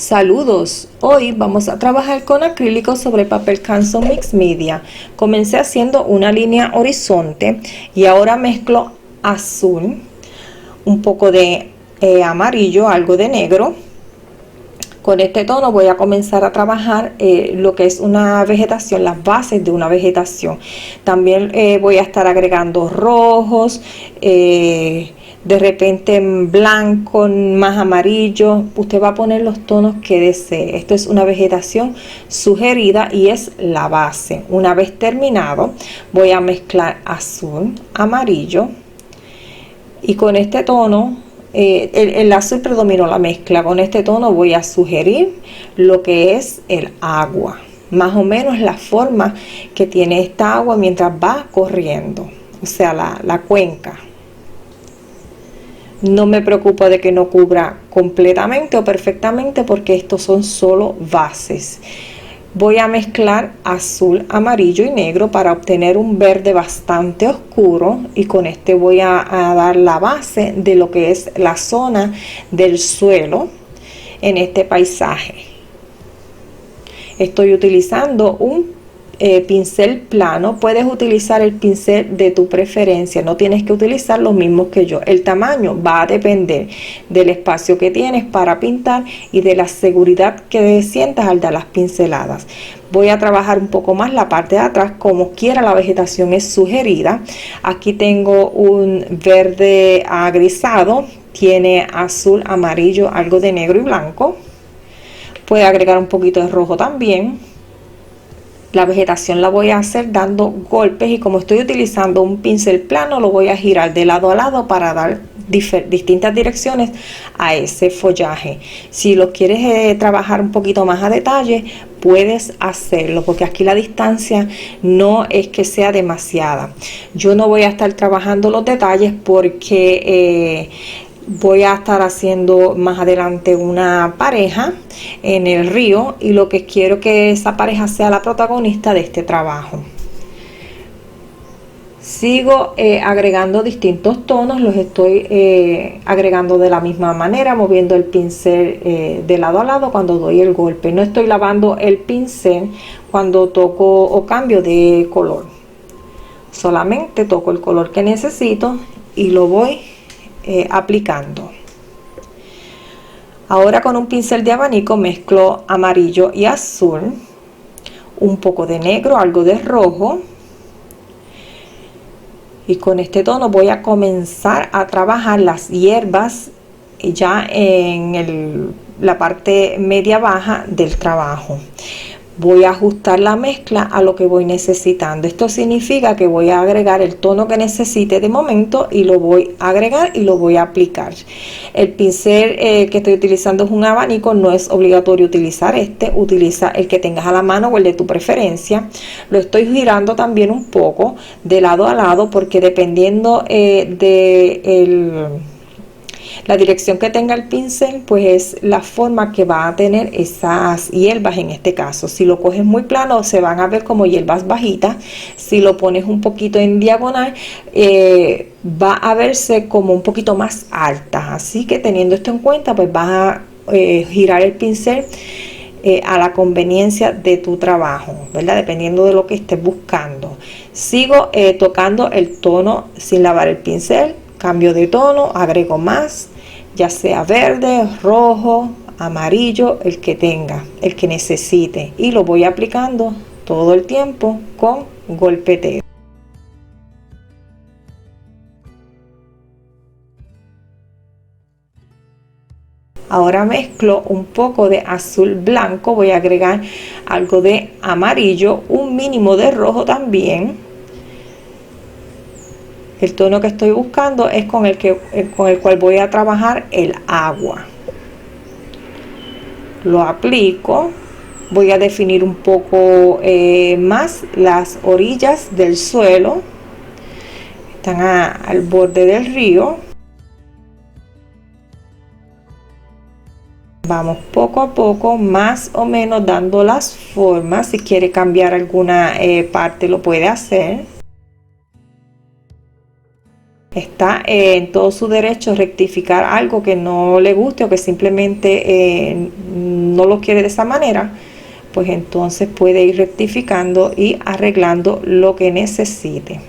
Saludos, hoy vamos a trabajar con acrílico sobre papel Canson Mix Media. Comencé haciendo una línea horizonte y ahora mezclo azul, un poco de amarillo, algo de negro. Con este tono voy a comenzar a trabajar lo que es una vegetación, las bases de una vegetación. También voy a estar agregando rojos, de repente en blanco, más amarillo. Usted va a poner los tonos que desee. Esto es una vegetación sugerida y es la base. Una vez terminado, voy a mezclar azul, amarillo y con este tono el azul predominó la mezcla. Con este tono voy a sugerir lo que es el agua, más o menos la forma que tiene esta agua mientras va corriendo, o sea, la cuenca. No me preocupo de que no cubra completamente o perfectamente, porque estos son solo bases. Voy a mezclar azul, amarillo y negro para obtener un verde bastante oscuro, y con este voy a dar la base de lo que es la zona del suelo en este paisaje. Estoy utilizando un pincel plano. Puedes utilizar el pincel de tu preferencia, no tienes que utilizar los mismos que yo. El tamaño va a depender del espacio que tienes para pintar y de la seguridad que sientas al dar las pinceladas. Voy a trabajar un poco más la parte de atrás. Como quiera, la vegetación es sugerida. Aquí tengo un verde agrisado, tiene azul, amarillo, algo de negro y blanco. Puede agregar un poquito de rojo también. La vegetación la voy a hacer dando golpes, y como estoy utilizando un pincel plano, lo voy a girar de lado a lado para dar distintas direcciones a ese follaje. Si lo quieres trabajar un poquito más a detalle, puedes hacerlo, porque aquí la distancia no es que sea demasiada. Yo no voy a estar trabajando los detalles porque voy a estar haciendo más adelante una pareja en el río, y lo que quiero que esa pareja sea la protagonista de este trabajo. Sigo agregando distintos tonos, los estoy agregando de la misma manera, moviendo el pincel de lado a lado cuando doy el golpe. No estoy lavando el pincel cuando toco o cambio de color, solamente toco el color que necesito y lo voy aplicando. Ahora con un pincel de abanico mezclo amarillo y azul, un poco de negro, algo de rojo, y con este tono voy a comenzar a trabajar las hierbas ya en la parte media baja del trabajo. Voy a ajustar la mezcla a lo que voy necesitando. Esto significa que voy a agregar el tono que necesite de momento y lo voy a agregar y lo voy a aplicar. El pincel que estoy utilizando es un abanico, no es obligatorio utilizar este. Utiliza el que tengas a la mano o el de tu preferencia. Lo estoy girando también un poco de lado a lado, porque dependiendo la dirección que tenga el pincel, pues es la forma que va a tener esas hierbas. En este caso, si lo coges muy plano, se van a ver como hierbas bajitas. Si lo pones un poquito en diagonal, va a verse como un poquito más alta. Así que, teniendo esto en cuenta, pues vas a girar el pincel a la conveniencia de tu trabajo, ¿verdad? Dependiendo de lo que estés buscando. Sigo tocando el tono sin lavar el pincel. Cambio de tono, agrego más, ya sea verde, rojo, amarillo, el que tenga, el que necesite, y lo voy aplicando todo el tiempo con golpeteo. Ahora mezclo un poco de azul blanco, voy a agregar algo de amarillo, un mínimo de rojo también. El tono que estoy buscando es con el cual voy a trabajar el agua. Lo aplico. Voy a definir un poco más las orillas del suelo. Están al borde del río. Vamos poco a poco, más o menos dando las formas. Si quiere cambiar alguna parte, lo puede hacer. Está en todo su derecho rectificar algo que no le guste o que simplemente no lo quiere de esa manera, pues entonces puede ir rectificando y arreglando lo que necesite.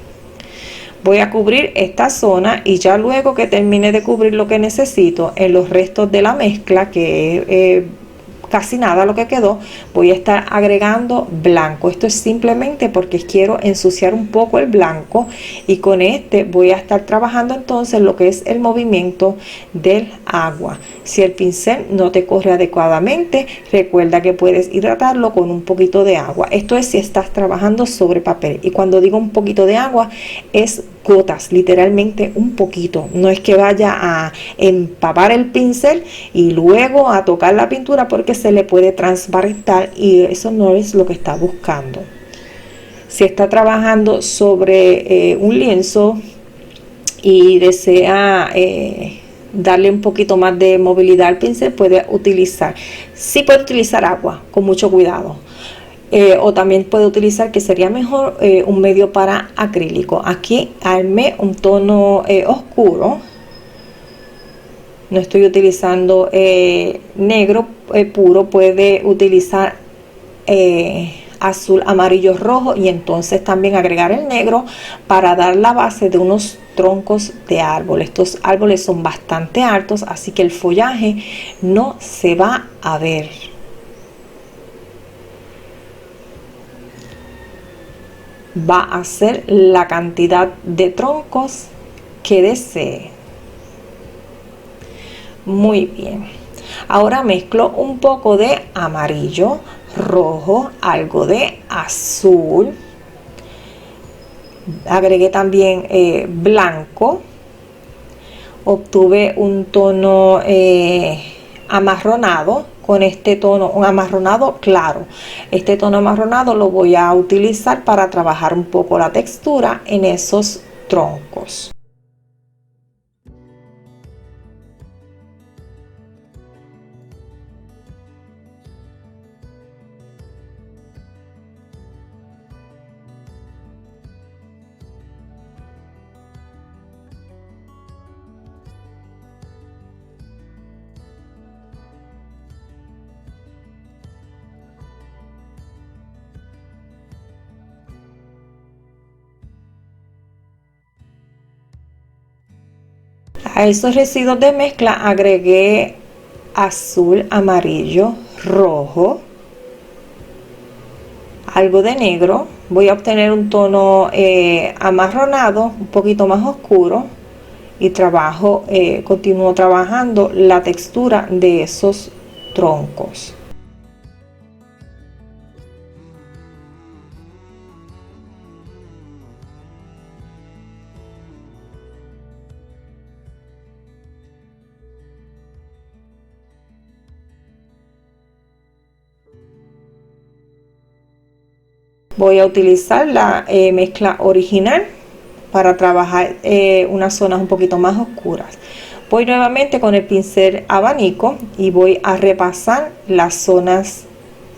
Voy a cubrir esta zona y ya luego que termine de cubrir lo que necesito en los restos de la mezcla, que es casi nada lo que quedó, voy a estar agregando blanco. Esto es simplemente porque quiero ensuciar un poco el blanco, y con este voy a estar trabajando entonces lo que es el movimiento del agua. Si el pincel no te corre adecuadamente, recuerda que puedes hidratarlo con un poquito de agua. Esto es si estás trabajando sobre papel, y cuando digo un poquito de agua es gotas, literalmente un poquito. No es que vaya a empapar el pincel y luego a tocar la pintura, porque se le puede transparentar y eso no es lo que está buscando. Si está trabajando sobre un lienzo y desea darle un poquito más de movilidad al pincel, puede utilizar agua con mucho cuidado. O también puede utilizar, que sería mejor, un medio para acrílico. Aquí armé un tono oscuro, no estoy utilizando negro puro. Puede utilizar azul, amarillo, rojo, y entonces también agregar el negro para dar la base de unos troncos de árbol. Estos árboles son bastante altos, así que el follaje no se va a ver. Va a ser la cantidad de troncos que desee. Muy bien. Ahora mezclo un poco de amarillo, rojo, algo de azul. Agregué también blanco. Obtuve un tono amarronado. Con este tono, un amarronado claro. Este tono amarronado lo voy a utilizar para trabajar un poco la textura en esos troncos. A esos residuos de mezcla agregué azul, amarillo, rojo, algo de negro. Voy a obtener un tono amarronado, un poquito más oscuro, y continúo trabajando la textura de esos troncos. Voy a utilizar la mezcla original para trabajar unas zonas un poquito más oscuras. Voy nuevamente con el pincel abanico y voy a repasar las zonas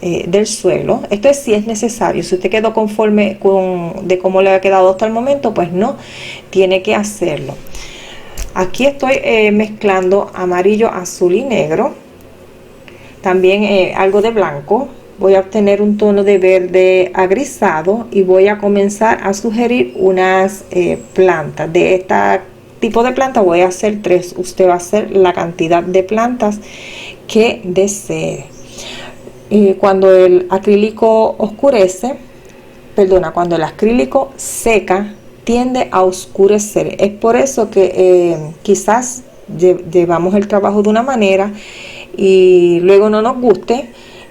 del suelo. Esto es si es necesario. Si usted quedó conforme de cómo le ha quedado hasta el momento, pues no tiene que hacerlo. Aquí estoy mezclando amarillo, azul y negro. También algo de blanco. Voy a obtener un tono de verde agrisado y voy a comenzar a sugerir unas plantas. De este tipo de planta voy a hacer 3. Usted va a hacer la cantidad de plantas que desee. Cuando el acrílico cuando el acrílico seca, tiende a oscurecer. Es por eso que quizás llevamos el trabajo de una manera y luego no nos guste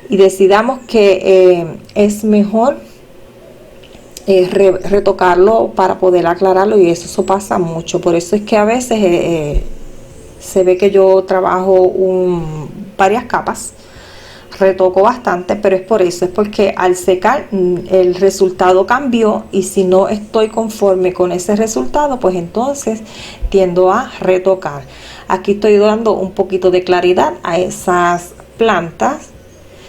y decidamos que es mejor retocarlo para poder aclararlo, y eso pasa mucho. Por eso es que a veces se ve que yo trabajo varias capas, retoco bastante, pero es por eso, es porque al secar el resultado cambió, y si no estoy conforme con ese resultado, pues entonces tiendo a retocar. Aquí estoy dando un poquito de claridad a esas plantas.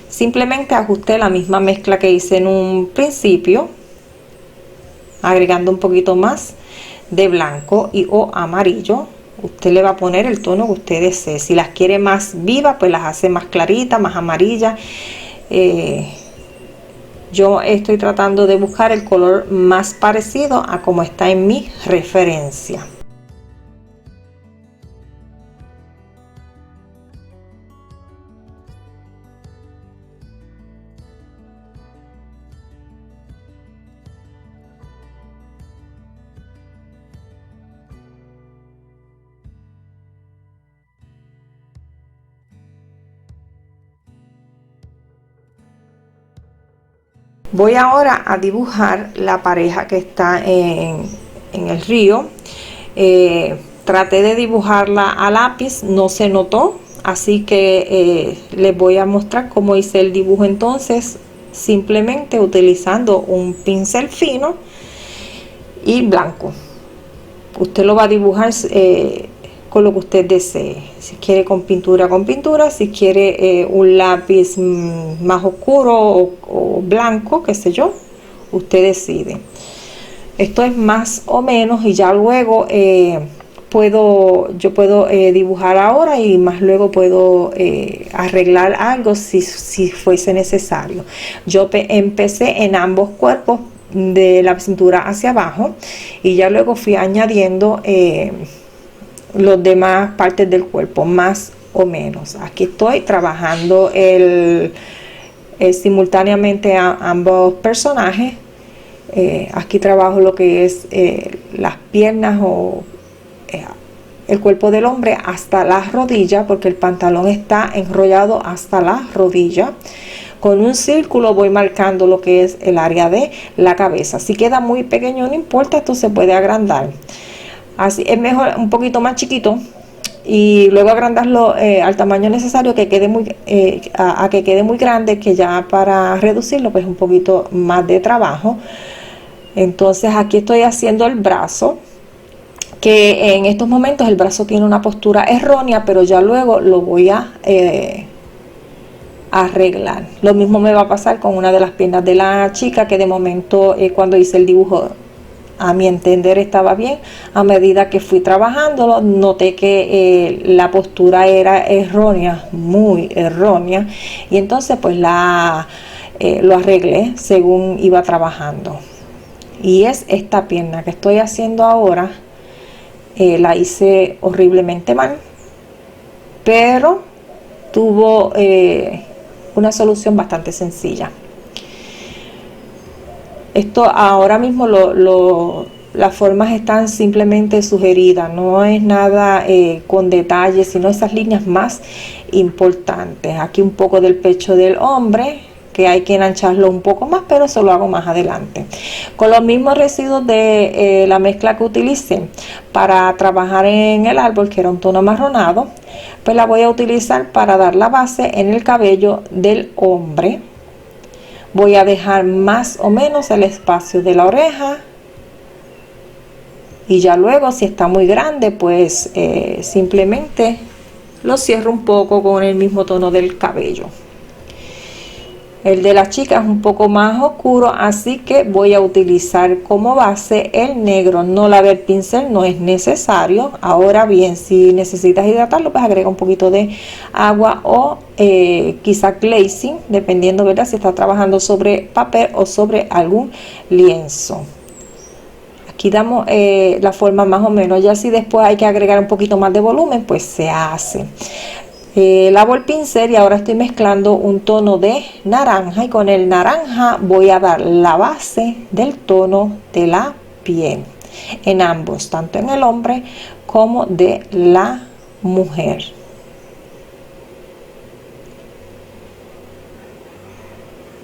Simplemente ajusté la misma mezcla que hice en un principio, agregando un poquito más de blanco o amarillo Usted le va a poner el tono que usted desee. Si las quiere más vivas, pues las hace más claritas, más amarillas. Yo estoy tratando de buscar el color más parecido a como está en mi referencia. Voy ahora a dibujar la pareja que está en el río. Traté de dibujarla a lápiz, no se notó, así que les voy a mostrar cómo hice el dibujo entonces, simplemente utilizando un pincel fino y blanco. Usted lo va a dibujar con lo que usted desee. Si quiere con pintura, si quiere un lápiz más oscuro o blanco, qué sé yo, usted decide. Esto es más o menos, y ya luego puedo dibujar ahora y más luego puedo arreglar algo si fuese necesario. Yo empecé en ambos cuerpos, de la cintura hacia abajo, y ya luego fui añadiendo los demás partes del cuerpo, más o menos. Aquí estoy trabajando simultáneamente a ambos personajes. Aquí trabajo lo que es las piernas o el cuerpo del hombre hasta las rodillas, porque el pantalón está enrollado hasta la rodilla. Con un círculo voy marcando lo que es el área de la cabeza. Si queda muy pequeño no importa, esto se puede agrandar. Así es mejor un poquito más chiquito y luego agrandarlo al tamaño necesario, que quede a que quede muy grande, que ya para reducirlo pues un poquito más de trabajo. Entonces aquí estoy haciendo el brazo, que en estos momentos el brazo tiene una postura errónea, pero ya luego lo voy a arreglar. Lo mismo me va a pasar con una de las piernas de la chica, que de momento cuando hice el dibujo, a mi entender estaba bien. A medida que fui trabajándolo, noté que la postura era errónea, muy errónea, y entonces pues lo arreglé según iba trabajando. Y es esta pierna que estoy haciendo ahora. La hice horriblemente mal, pero tuvo una solución bastante sencilla. Esto ahora mismo las formas están simplemente sugeridas, no es nada con detalles, sino esas líneas más importantes. Aquí un poco del pecho del hombre, que hay que enhancharlo un poco más, pero eso lo hago más adelante. Con los mismos residuos de la mezcla que utilicé para trabajar en el árbol, que era un tono amarronado, pues la voy a utilizar para dar la base en el cabello del hombre. Voy a dejar más o menos el espacio de la oreja, y ya luego, si está muy grande, pues simplemente lo cierro un poco con el mismo tono del cabello. El de la chica es un poco más oscuro, así que voy a utilizar como base el negro. No lavé el pincel, no es necesario. Ahora bien, si necesitas hidratarlo, pues agrega un poquito de agua o quizá glazing, dependiendo, ¿verdad?, si estás trabajando sobre papel o sobre algún lienzo. Aquí damos la forma más o menos. Ya si después hay que agregar un poquito más de volumen, pues se hace. Lavo el pincel y ahora estoy mezclando un tono de naranja, y con el naranja voy a dar la base del tono de la piel en ambos, tanto en el hombre como de la mujer.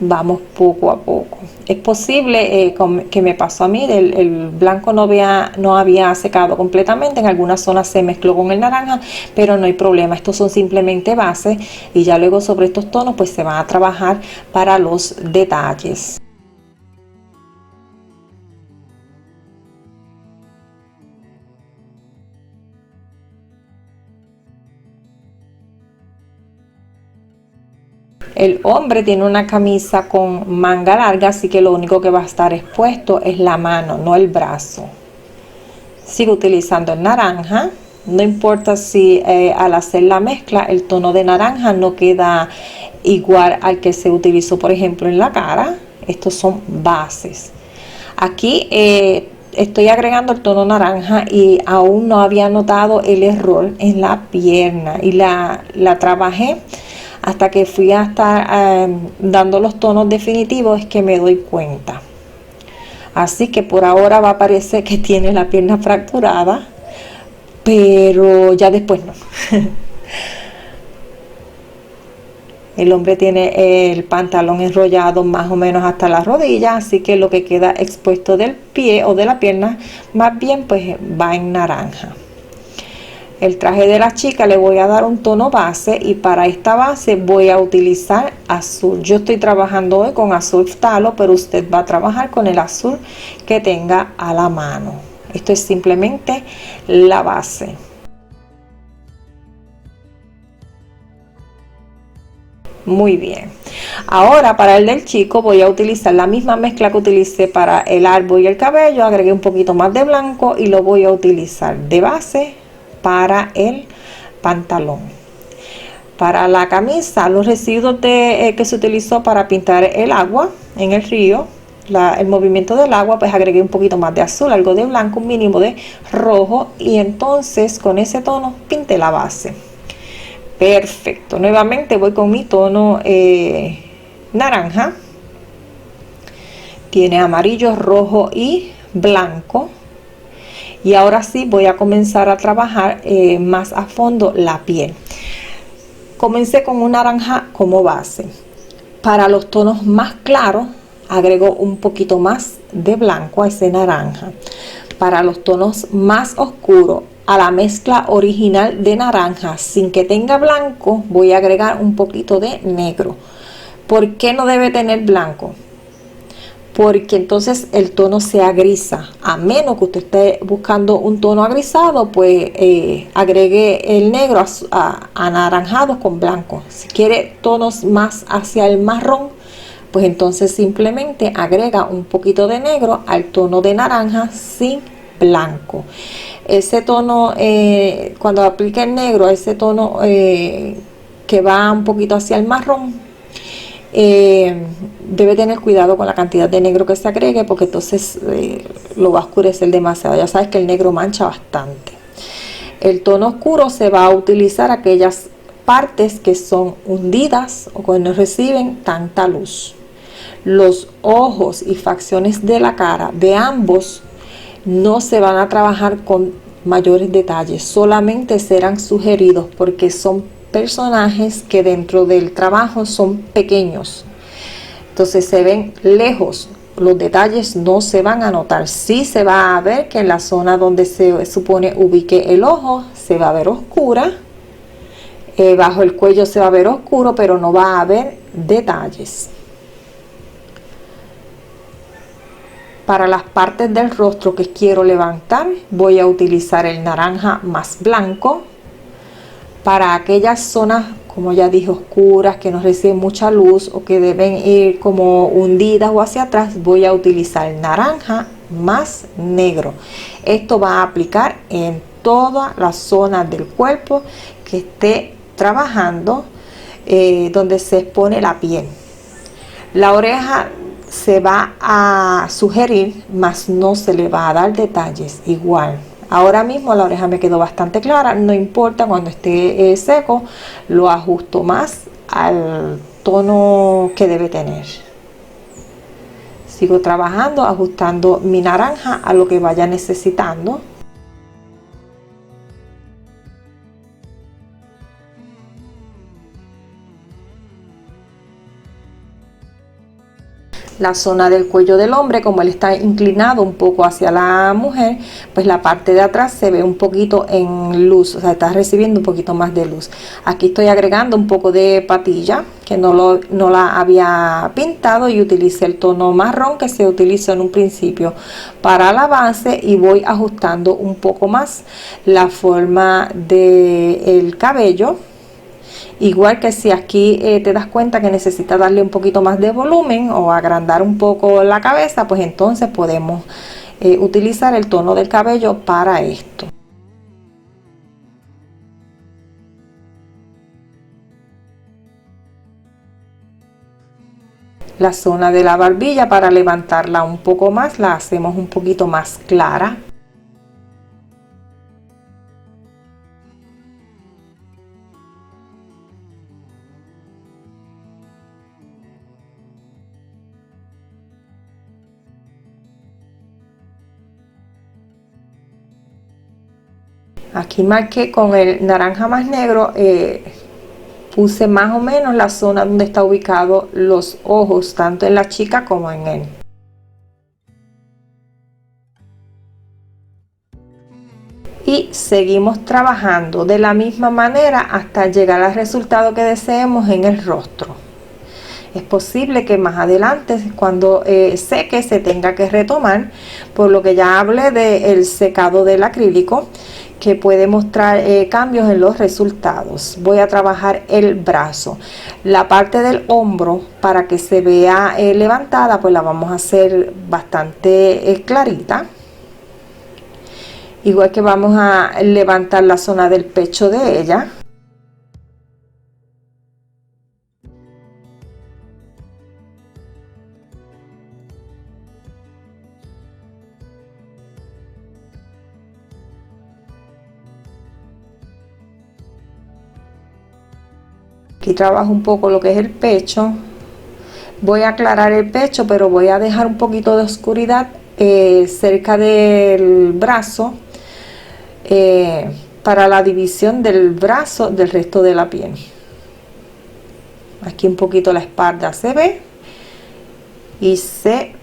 Vamos poco a poco. Es posible que me pasó a mí, el blanco no había secado completamente, en algunas zonas se mezcló con el naranja, pero no hay problema. Estos son simplemente bases, y ya luego sobre estos tonos pues se van a trabajar para los detalles. El hombre tiene una camisa con manga larga, así que lo único que va a estar expuesto es la mano, no el brazo. Sigo utilizando el naranja No importa si al hacer la mezcla el tono de naranja no queda igual al que se utilizó, por ejemplo, en la cara. Estos son bases. Aquí estoy agregando el tono naranja y aún no había notado el error en la pierna, y la trabajé hasta que fui a estar dando los tonos definitivos, es que me doy cuenta. Así que por ahora va a parecer que tiene la pierna fracturada, pero ya después no. El hombre tiene el pantalón enrollado más o menos hasta la rodilla, así que lo que queda expuesto del pie o de la pierna más bien pues va en naranja. El traje de la chica le voy a dar un tono base, y para esta base voy a utilizar azul. Yo estoy trabajando hoy con azul phthalo, pero usted va a trabajar con el azul que tenga a la mano. Esto es simplemente la base. Muy bien, ahora para el del chico voy a utilizar la misma mezcla que utilicé para el árbol y el cabello. Agregué un poquito más de blanco y lo voy a utilizar de base para el pantalón. Para la camisa, los residuos que se utilizó para pintar el agua en el río, el movimiento del agua, pues agregué un poquito más de azul, algo de blanco, un mínimo de rojo, y entonces con ese tono pinté la base. Perfecto, nuevamente voy con mi tono naranja. Tiene amarillo, rojo y blanco. Y ahora sí voy a comenzar a trabajar más a fondo la piel. Comencé con un naranja como base. Para los tonos más claros agrego un poquito más de blanco a ese naranja. Para los tonos más oscuros, a la mezcla original de naranja sin que tenga blanco, voy a agregar un poquito de negro. ¿Por qué no debe tener blanco? Porque entonces el tono se agrisa. A menos que usted esté buscando un tono agrisado, pues agregue el negro anaranjado con blanco. Si quiere tonos más hacia el marrón, pues entonces simplemente agrega un poquito de negro al tono de naranja sin blanco. Ese tono, cuando aplique el negro, ese tono que va un poquito hacia el marrón, debe tener cuidado con la cantidad de negro que se agregue, porque entonces lo va a oscurecer demasiado. Ya sabes que el negro mancha bastante. El tono oscuro se va a utilizar aquellas partes que son hundidas o que no reciben tanta luz. Los ojos y facciones de la cara de ambos no se van a trabajar con mayores detalles, solamente serán sugeridos porque son personajes que dentro del trabajo son pequeños, entonces se ven lejos, los detalles no se van a notar. Sí se va a ver que en la zona donde se supone ubique el ojo se va a ver oscura, bajo el cuello se va a ver oscuro, pero no va a haber detalles. Para las partes del rostro que quiero levantar, voy a utilizar el naranja más blanco. Para aquellas zonas, como ya dije, oscuras, que no reciben mucha luz o que deben ir como hundidas o hacia atrás, voy a utilizar el naranja más negro. Esto va a aplicar en toda la zona del cuerpo que esté trabajando, donde se expone la piel. La oreja se va a sugerir, mas no se le va a dar detalles igual. Ahora mismo la oreja me quedó bastante clara, no importa, cuando esté seco lo ajusto más al tono que debe tener. Sigo trabajando, ajustando mi naranja a lo que vaya necesitando. La zona del cuello del hombre, como él está inclinado un poco hacia la mujer, pues la parte de atrás se ve un poquito en luz, o sea, está recibiendo un poquito más de luz. Aquí estoy agregando un poco de patilla, que no la había pintado, y utilicé el tono marrón que se utilizó en un principio para la base, y voy ajustando un poco más la forma del cabello. Igual que si aquí te das cuenta que necesitas darle un poquito más de volumen o agrandar un poco la cabeza, pues entonces podemos utilizar el tono del cabello para esto. La zona de la barbilla, para levantarla un poco más, la hacemos un poquito más clara. Aquí marqué con el naranja más negro, puse más o menos la zona donde está ubicado los ojos, tanto en la chica como en él. Y seguimos trabajando de la misma manera hasta llegar al resultado que deseemos en el rostro. Es posible que más adelante, cuando seque, se tenga que retomar, por lo que ya hablé del secado del acrílico, que puede mostrar cambios en los resultados. Voy a trabajar el brazo. La parte del hombro, para que se vea levantada, pues la vamos a hacer bastante clarita. Igual que vamos a levantar la zona del pecho de ella. Aquí trabajo un poco lo que es el pecho. Voy a aclarar el pecho, pero voy a dejar un poquito de oscuridad cerca del brazo, para la división del brazo del resto de la piel. Aquí un poquito la espalda se ve y se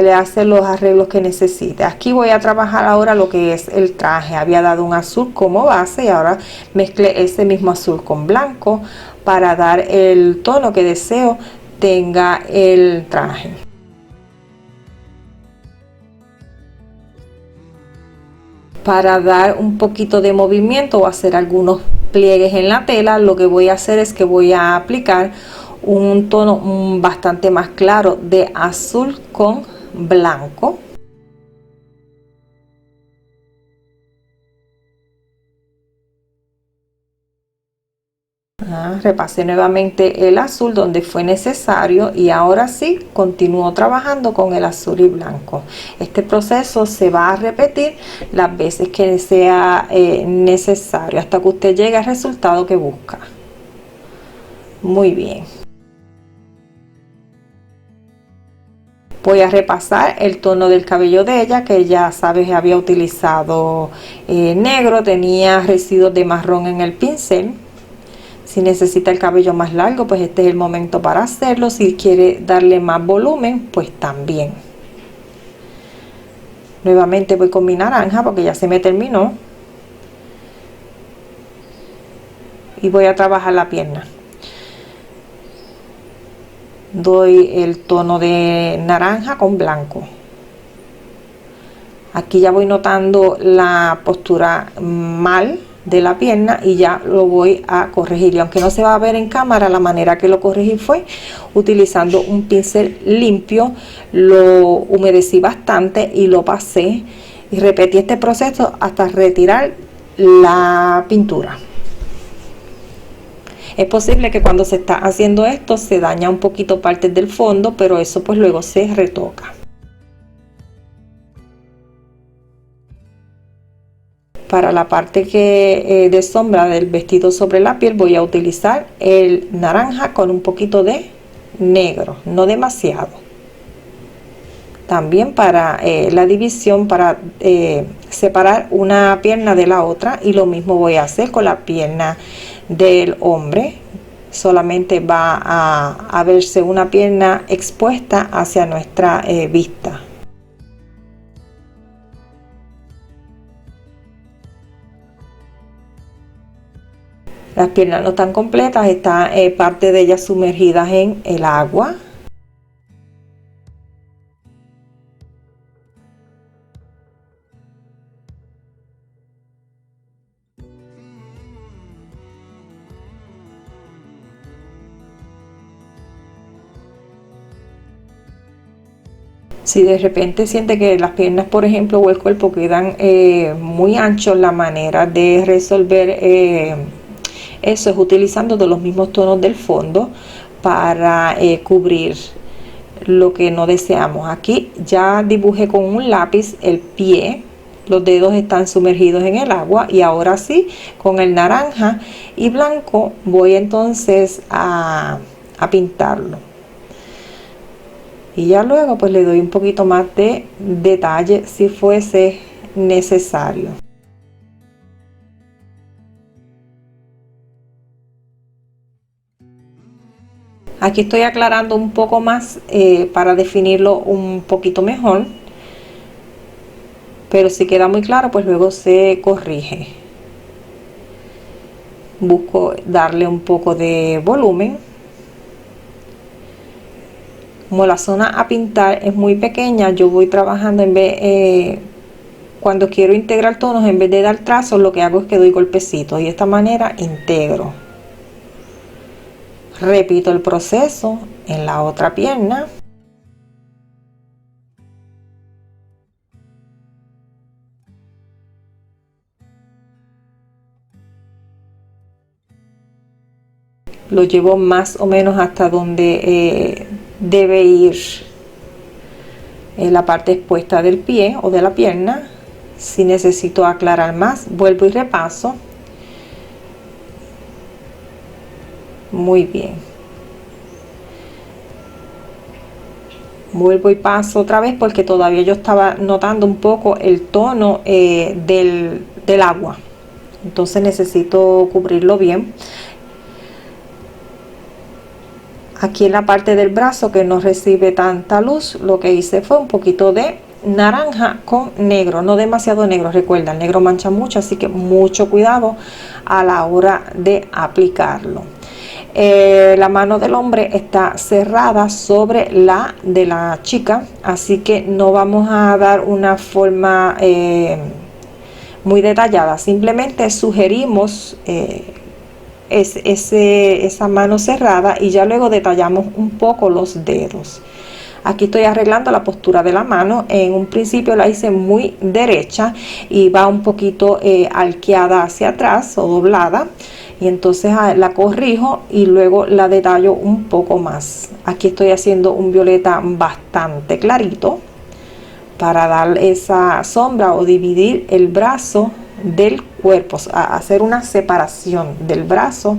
le hacen los arreglos que necesite. Aquí voy a trabajar ahora lo que es el traje. Había dado un azul como base y ahora mezclé ese mismo azul con blanco para dar el tono que deseo tenga el traje. Para dar un poquito de movimiento o hacer algunos pliegues en la tela, lo que voy a hacer es que voy a aplicar un tono bastante más claro de azul con blanco. Repasé nuevamente el azul donde fue necesario y ahora sí continúo trabajando con el azul y blanco. Este proceso se va a repetir las veces que sea necesario hasta que usted llegue al resultado que busca. Muy bien. Voy a repasar el tono del cabello de ella, que ya sabes había utilizado negro, tenía residuos de marrón en el pincel. Si necesita el cabello más largo, pues este es el momento para hacerlo. Si quiere darle más volumen, pues también. Nuevamente voy con mi naranja porque ya se me terminó. Y voy a trabajar la pierna. Doy el tono de naranja con blanco. Aquí ya voy notando la postura mal de la pierna y ya lo voy a corregir, y aunque no se va a ver en cámara, la manera que lo corregí fue utilizando un pincel limpio. Lo humedecí bastante y lo pasé y repetí este proceso hasta retirar la pintura. Es posible que cuando se está haciendo esto se daña un poquito partes del fondo, pero eso pues luego se retoca. Para la parte de sombra del vestido sobre la piel voy a utilizar el naranja con un poquito de negro, no demasiado. También para la división, para separar una pierna de la otra, y lo mismo voy a hacer con la pierna del hombre. Solamente va a verse una pierna expuesta hacia nuestra vista. Las piernas no están completas, está parte de ellas sumergidas en el agua. Si de repente siente que las piernas, por ejemplo, o el cuerpo quedan muy anchos, la manera de resolver eso es utilizando de los mismos tonos del fondo para cubrir lo que no deseamos. Aquí ya dibujé con un lápiz el pie, los dedos están sumergidos en el agua, y ahora sí, con el naranja y blanco voy entonces a pintarlo, y ya luego pues le doy un poquito más de detalle si fuese necesario. Aquí estoy aclarando un poco más para definirlo un poquito mejor, pero si queda muy claro pues luego se corrige. Busco darle un poco de volumen. Como la zona a pintar es muy pequeña, yo voy trabajando en vez, cuando quiero integrar tonos, en vez de dar trazos, lo que hago es que doy golpecitos y de esta manera integro. Repito el proceso en la otra pierna. Lo llevo más o menos hasta donde debe ir la parte expuesta del pie o de la pierna. Si necesito aclarar más, vuelvo y repaso. Muy bien. Vuelvo y paso otra vez porque todavía yo estaba notando un poco el tono del agua. Entonces necesito cubrirlo bien. Aquí en la parte del brazo que no recibe tanta luz, lo que hice fue un poquito de naranja con negro, no demasiado negro. Recuerda, el negro mancha mucho, así que mucho cuidado a la hora de aplicarlo. La mano del hombre está cerrada sobre la de la chica, así que no vamos a dar una forma muy detallada, simplemente sugerimos esa mano cerrada y ya luego detallamos un poco los dedos. Aquí estoy arreglando la postura de la mano. En un principio la hice muy derecha y va un poquito arqueada hacia atrás o doblada, y entonces la corrijo y luego la detallo un poco más. Aquí estoy haciendo un violeta bastante clarito para dar esa sombra o dividir el brazo del cuerpo, hacer una separación del brazo.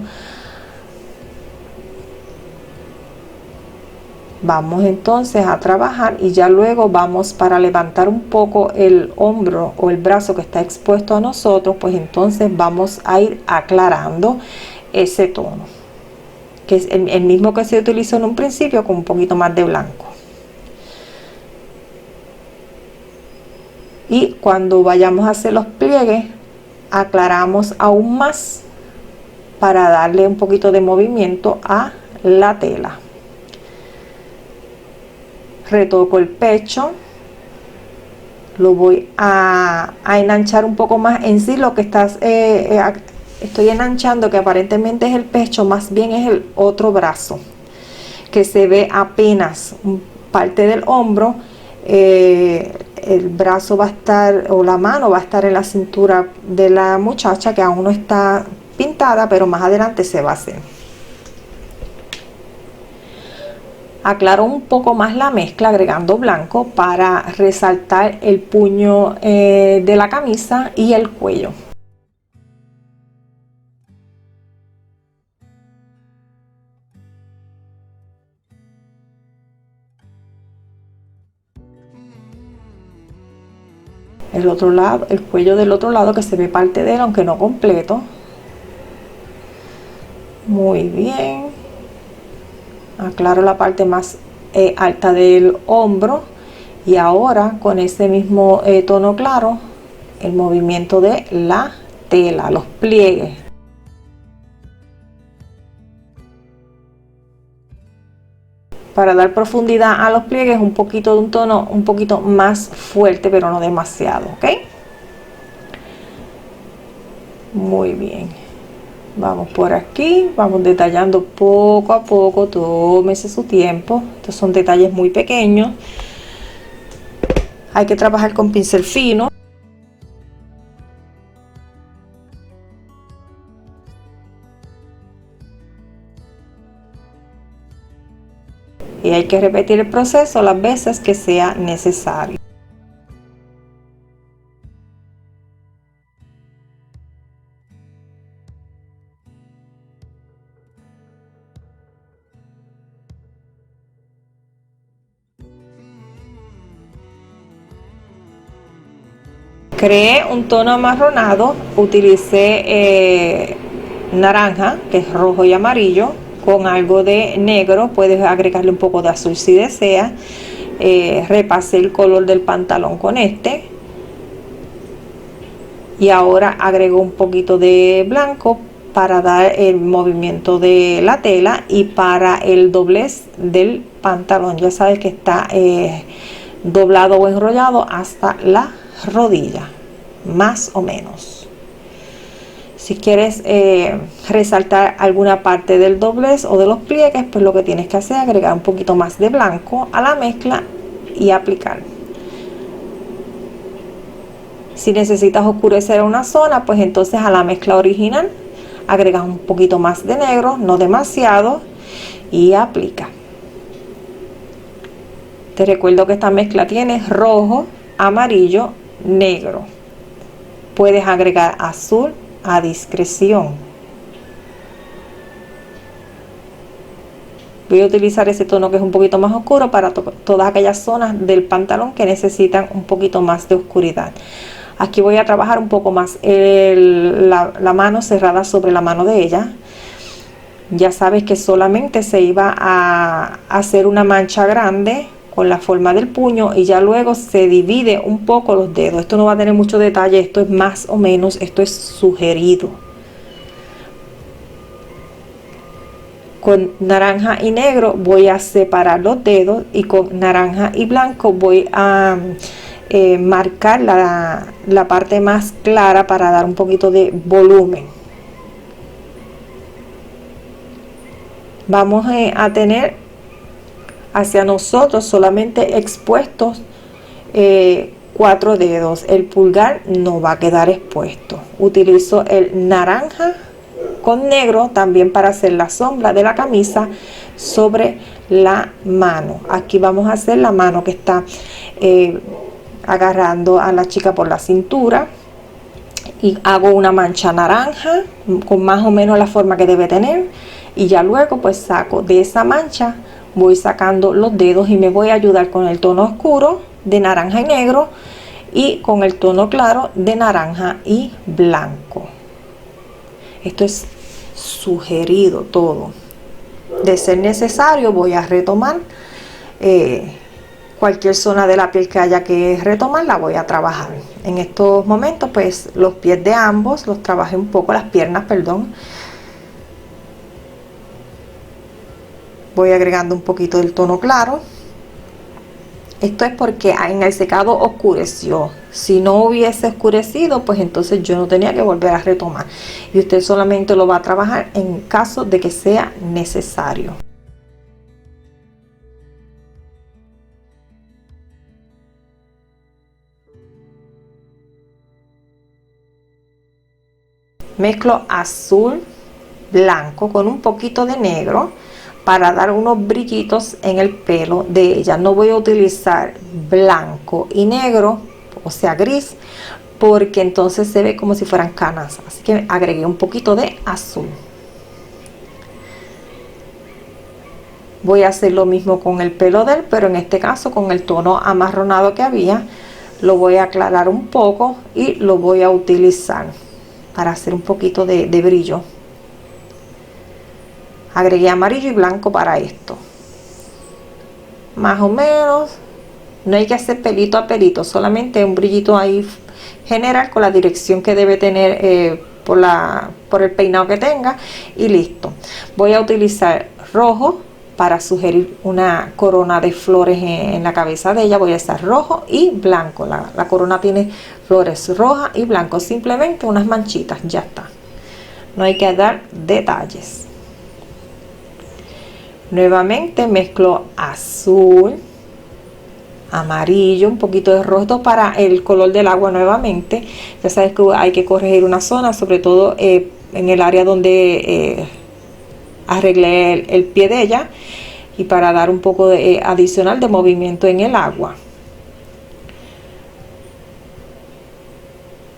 Vamos entonces a trabajar y ya luego vamos para levantar un poco el hombro o el brazo que está expuesto a nosotros, pues entonces vamos a ir aclarando ese tono, que es el mismo que se utilizó en un principio, con un poquito más de blanco. Y cuando vayamos a hacer los pliegues, aclaramos aún más para darle un poquito de movimiento a la tela. Retoco el pecho, lo voy a enanchar un poco más. En sí lo que estoy enanchando, que aparentemente es el pecho, más bien es el otro brazo, que se ve apenas parte del hombro. El brazo va a estar, o la mano va a estar en la cintura de la muchacha, que aún no está pintada, pero más adelante se va a hacer. Aclaro un poco más la mezcla agregando blanco para resaltar el puño de la camisa y el cuello. El otro lado, el cuello del otro lado, que se ve parte de él aunque no completo. Muy bien. Aclaro la parte más alta del hombro, y ahora con ese mismo tono claro, el movimiento de la tela, los pliegues. Para dar profundidad a los pliegues, un poquito de un tono un poquito más fuerte, pero no demasiado, ¿ok? Muy bien. Vamos por aquí, vamos detallando poco a poco, tómese su tiempo. Estos son detalles muy pequeños. Hay que trabajar con pincel fino. y hay que repetir el proceso las veces que sea necesario. Creé un tono amarronado, utilicé naranja, que es rojo y amarillo, con algo de negro. Puedes agregarle un poco de azul si deseas. Repasé el color del pantalón con este, y ahora agrego un poquito de blanco para dar el movimiento de la tela y para el doblez del pantalón. Ya sabes que está doblado o enrollado hasta la rodilla, más o menos. Si quieres resaltar alguna parte del doblez o de los pliegues, pues lo que tienes que hacer es agregar un poquito más de blanco a la mezcla y aplicar. Si necesitas oscurecer una zona, pues entonces a la mezcla original agregas un poquito más de negro, no demasiado, y aplica. Te recuerdo que esta mezcla tiene rojo, amarillo, negro. Puedes agregar azul a discreción. Voy a utilizar ese tono que es un poquito más oscuro para todas aquellas zonas del pantalón que necesitan un poquito más de oscuridad. Aquí voy a trabajar un poco más la mano cerrada sobre la mano de ella. Ya sabes que solamente se iba a hacer una mancha grande con la forma del puño, y ya luego se divide un poco los dedos. Esto no va a tener mucho detalle, esto es más o menos, esto es sugerido. Con naranja y negro voy a separar los dedos, y con naranja y blanco voy a marcar la parte más clara para dar un poquito de volumen. Vamos a tener hacia nosotros solamente expuestos 4 dedos. El pulgar no va a quedar expuesto. Utilizo el naranja con negro también para hacer la sombra de la camisa sobre la mano. Aquí vamos a hacer la mano que está agarrando a la chica por la cintura, y hago una mancha naranja con más o menos la forma que debe tener, y ya luego pues saco de esa mancha, voy sacando los dedos y me voy a ayudar con el tono oscuro de naranja y negro y con el tono claro de naranja y blanco. Esto es sugerido todo. De ser necesario voy a retomar cualquier zona de la piel que haya que retomar, la voy a trabajar. En estos momentos pues los pies de ambos los trabajé un poco, las piernas, perdón. Voy agregando un poquito del tono claro. Esto es porque en el secado oscureció. Si no hubiese oscurecido, pues entonces yo no tenía que volver a retomar. Y usted solamente lo va a trabajar en caso de que sea necesario. Mezclo azul, blanco con un poquito de negro para dar unos brillitos en el pelo de ella. No voy a utilizar blanco y negro, o sea gris, porque entonces se ve como si fueran canas. Así que agregué un poquito de azul. Voy a hacer lo mismo con el pelo de él, pero en este caso con el tono amarronado que había, lo voy a aclarar un poco y lo voy a utilizar para hacer un poquito de brillo. Agregué amarillo y blanco para esto. Más o menos, no hay que hacer pelito a pelito, solamente un brillito ahí general con la dirección que debe tener por el peinado que tenga, y listo. Voy a utilizar rojo para sugerir una corona de flores en la cabeza de ella. Voy a usar rojo y blanco. La corona tiene flores rojas y blanco, simplemente unas manchitas, ya está. No hay que dar detalles. Nuevamente mezclo azul, amarillo, un poquito de rojo para el color del agua nuevamente. Ya sabes que hay que corregir una zona, sobre todo en el área donde arreglé el pie de ella. y para dar un poco de, adicional de movimiento en el agua.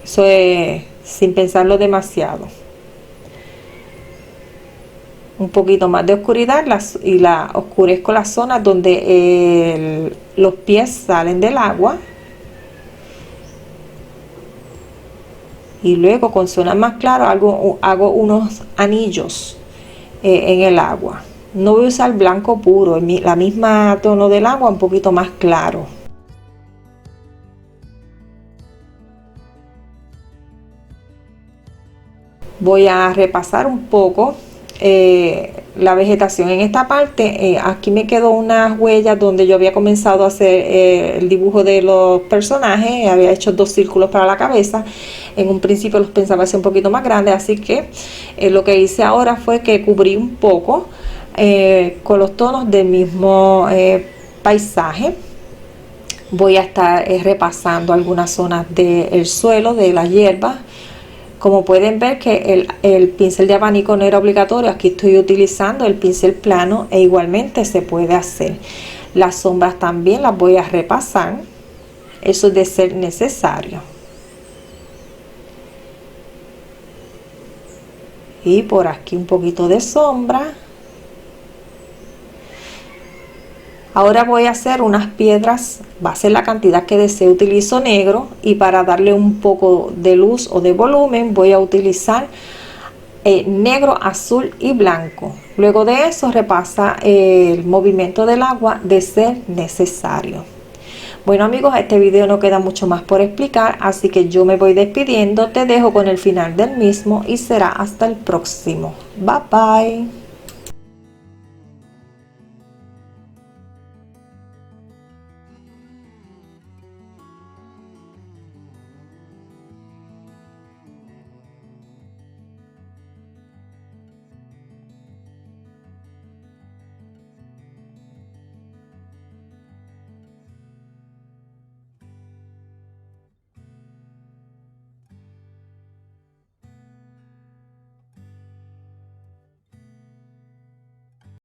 Eso es sin pensarlo demasiado. Un poquito más de oscuridad y la oscurezco las zonas donde los pies salen del agua. Y luego con zonas más claras hago unos anillos en el agua. No voy a usar blanco puro, la misma tono del agua, un poquito más claro. Voy a repasar un poco la vegetación en esta parte. Aquí me quedó unas huellas donde yo había comenzado a hacer el dibujo de los personajes. Había hecho 2 círculos para la cabeza. En un principio los pensaba hacer un poquito más grandes, así que lo que hice ahora fue que cubrí un poco con los tonos del mismo paisaje. Voy a estar repasando algunas zonas del suelo, de las hierbas. Como pueden ver que el pincel de abanico no era obligatorio, aquí estoy utilizando el pincel plano e igualmente se puede hacer. Las sombras también las voy a repasar, eso es de ser necesario. Y por aquí un poquito de sombra. Ahora voy a hacer unas piedras, va a ser la cantidad que desee, utilizo negro y para darle un poco de luz o de volumen voy a utilizar negro, azul y blanco. Luego de eso repasa el movimiento del agua de ser necesario. Bueno amigos, este video no queda mucho más por explicar, así que yo me voy despidiendo, te dejo con el final del mismo y será hasta el próximo. Bye bye.